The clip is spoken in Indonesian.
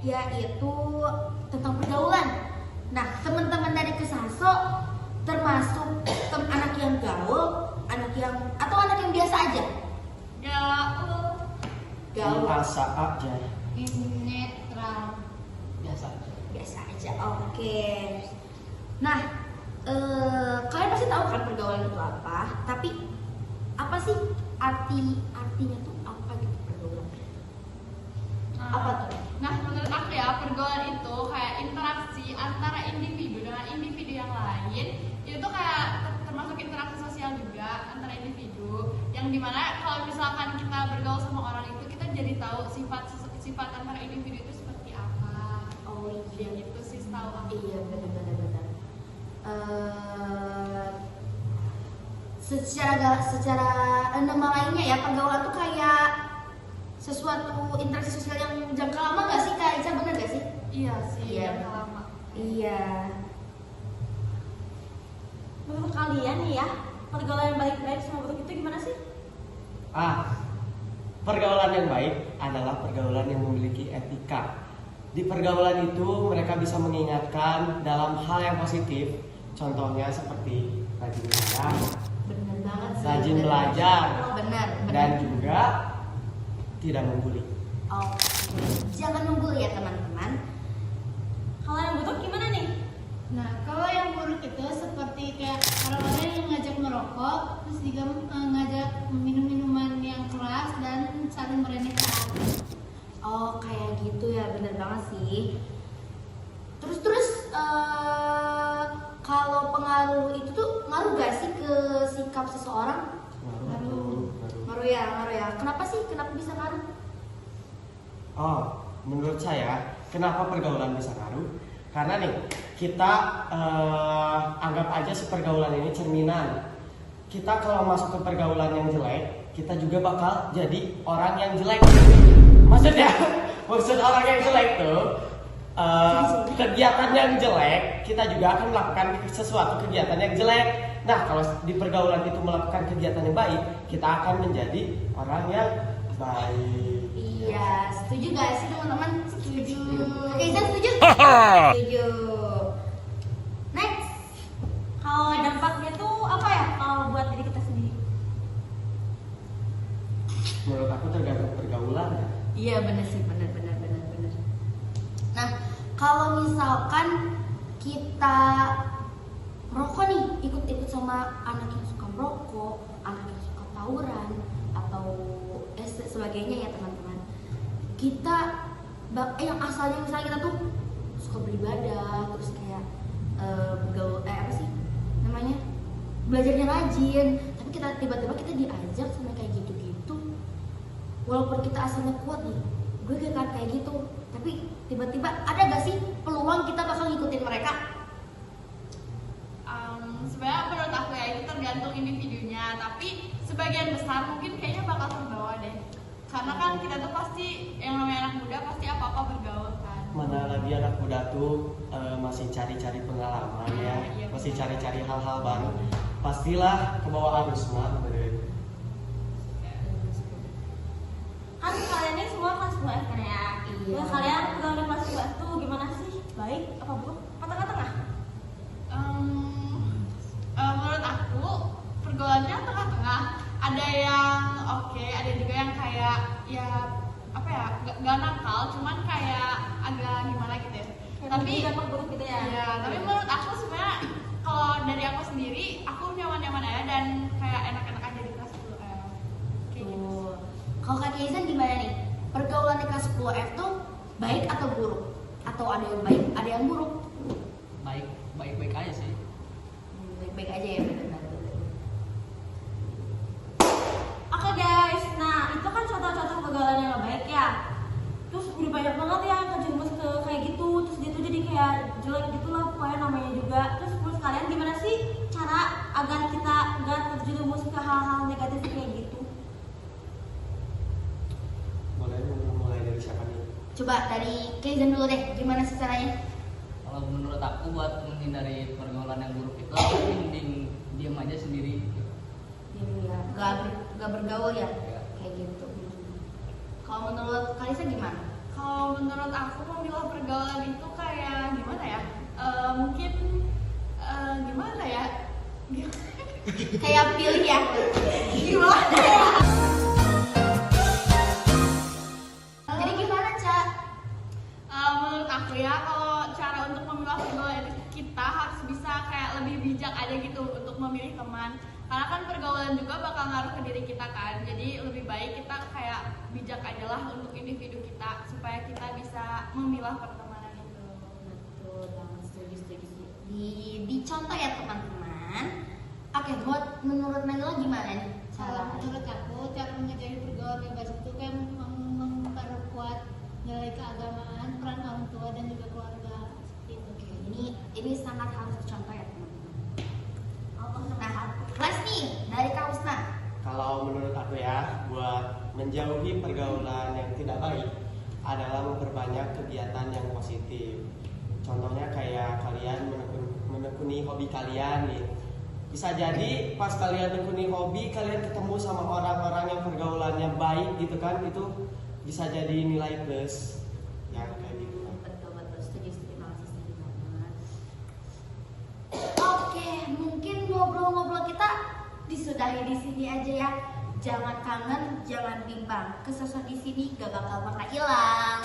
yaitu tentang pergaulan. Nah, teman-teman dari Kesaso termasuk anak yang gaul, anak yang biasa aja. Gaul. Biasa aja. Netral. Biasa aja. Oke. Nah, kalian pasti tahu kan pergaulan itu apa, tapi apa sih artinya tuh apa gitu pergaulan? Apa tuh? Nah, menurut aku ya, pergaulan itu kayak interaksi antara individu dengan individu yang lain. Itu tuh kayak termasuk interaksi sosial juga antara individu, yang dimana kalau misalkan kita bergaul sama orang itu, kita jadi tahu sifat antara individu itu seperti apa. Oh iya, Gitu sih setahu aku. iya benar. Secara nama lainnya ya, pergaulan tuh kayak sesuatu interaksi sosial yang jangka lama nggak sih Kak Ica, bener nggak sih? Iya sih, Iya. udah lama. Iya. Menurut kalian nih ya, pergaulan yang baik-baik sama buruk itu gimana sih? Pergaulan yang baik adalah pergaulan yang memiliki etika. Di pergaulan itu mereka bisa mengingatkan dalam hal yang positif. Contohnya seperti rajin belajar, Bener banget sih. rajin bener. belajar, Bener. dan juga tidak membuli. Oh, jangan membuli ya teman-teman. Kalau yang buruk gimana nih? Nah, kalau yang buruk itu seperti kayak orang-orang yang ngajak merokok, terus juga ngajak minum minuman yang keras dan saling meremehkan. Oh, kayak gitu ya, bener banget sih. Terus kalau pengaruh itu tuh ngaruh gak sih ke sikap seseorang? Ngaruh ya. Kenapa sih? Kenapa bisa ngaruh? Menurut saya, kenapa pergaulan bisa ngaruh? Karena nih, kita anggap aja si pergaulan ini cerminan. Kita kalau masuk ke pergaulan yang jelek, kita juga bakal jadi orang yang jelek. Maksud orang yang jelek tuh, kegiatan yang jelek, kita juga akan melakukan sesuatu kegiatan yang jelek. Nah, kalau di pergaulan itu melakukan kegiatan yang baik, kita akan menjadi orang yang baik. Iya, setuju gak sih teman-teman? Setuju. Oke, saya setuju. Setuju. Next. Kalau dampaknya tuh apa ya kalau buat diri kita sendiri? Menurut aku tergantung pergaulan ya. Iya bener sih, bener. Nah, kalau misalkan kita merokok nih, ikut-ikut sama anak yang suka merokok, anak yang suka tawuran, atau sebagainya ya teman-teman. Kita yang asalnya misalnya kita tuh suka beribadah, terus kayak bergaul, apa sih namanya, belajarnya rajin, tapi kita tiba-tiba kita diajak sama kayak gitu-gitu. Walaupun kita asalnya kuat nih, gue kayak gitu, tapi tiba-tiba ada gak sih peluang kita bakal ngikutin mereka? Sebenarnya menurut aku ya itu tergantung individunya, tapi sebagian besar mungkin kayaknya bakal terbawa deh. Karena kan kita tuh pasti, yang namanya anak muda pasti apa-apa bergaul kan. Mana lagi anak muda tuh masih cari-cari pengalaman ya, Iya, masih cari-cari hal-hal baru. Pastilah ke bawah arus mah. Kan kalian ini semua kelas 2 kan ya? Iya. Nah, kalian pergaulan kelas 2 tuh gimana sih? Baik apa buruk? Apa tengah-tengah? Menurut aku pergaulannya tengah-tengah. Ada yang oke, ada juga yang kayak ya apa ya, gak nakal, cuman kayak agak gimana gitu ya. Tapi dampak buruk gitu ya? ya, tapi menurut aku sebenarnya kalau dari aku sendiri, aku nyaman-nyaman aja dan kayak enak-enak aja di kelas 10 kayak gitu. Tuh. Kalau Kak Izan gimana nih? Pergaulan di kelas 10F tuh baik atau buruk? Atau ada yang baik, ada yang buruk? Baik-baik aja sih. Baik-baik aja ya, benar. Oke guys, nah itu kan contoh-contoh pergaulan yang gak baik ya. Terus udah banyak banget ya kejerumus ke kayak gitu. Terus dia tuh jadi kayak jelek gitu lah pokoknya namanya juga. Terus menurut kalian gimana sih cara agar kita gak terjerumus ke hal-hal negatif kayak gitu? Boleh mulai dari siapa nih? Coba dari Kak Izan dulu deh, gimana sih caranya? Kalau menurut aku buat menghindari pergaulan yang buruk itu aku mending diam aja sendiri. Ya, gak bergaul ya, Ya. kayak gitu. Kalau menurut Kalisa gimana? Kalau menurut aku memilah pergaulan itu kayak gimana ya? Mungkin gimana ya? Kayak pilih ya. Gimana ya? Jadi gimana, Ca? Menurut aku ya, kalau cara untuk memilah pergaulan itu kita harus bisa kayak lebih bijak aja gitu untuk memilih teman. Karena kan pergaulan juga bakal ngaruh ke diri kita kan. Jadi lebih baik kita kayak bijak aja lah untuk individu kita supaya kita bisa memilah pertemanan itu. Betul banget, setuju. Dicontoh ya teman-teman. Oke, buat menurut Manila gimana nih? Kalau menurut aku cara menjaga pergaulan bebas itu kayak memperkuat nilai keagamaan, peran orang tua dan juga keluarga seperti itu. Oke, ini sangat harus dicontoh ya teman-teman. Nah, kelas nih dari Kak Husna. Kalau menurut aku ya, buat menjauhi pergaulan yang tidak baik adalah memperbanyak kegiatan yang positif. Contohnya kayak kalian menekuni hobi kalian nih. Bisa jadi pas kalian tekuni hobi, kalian ketemu sama orang-orang yang pergaulannya baik gitu kan, itu bisa jadi nilai plus. Ya kayak gitu. Betul, setuju banget. Oke, mungkin ngobrol-ngobrol kita disudahi di sini aja ya. Jangan kangen, jangan bimbang. Kesesat di sini gak bakal pernah hilang.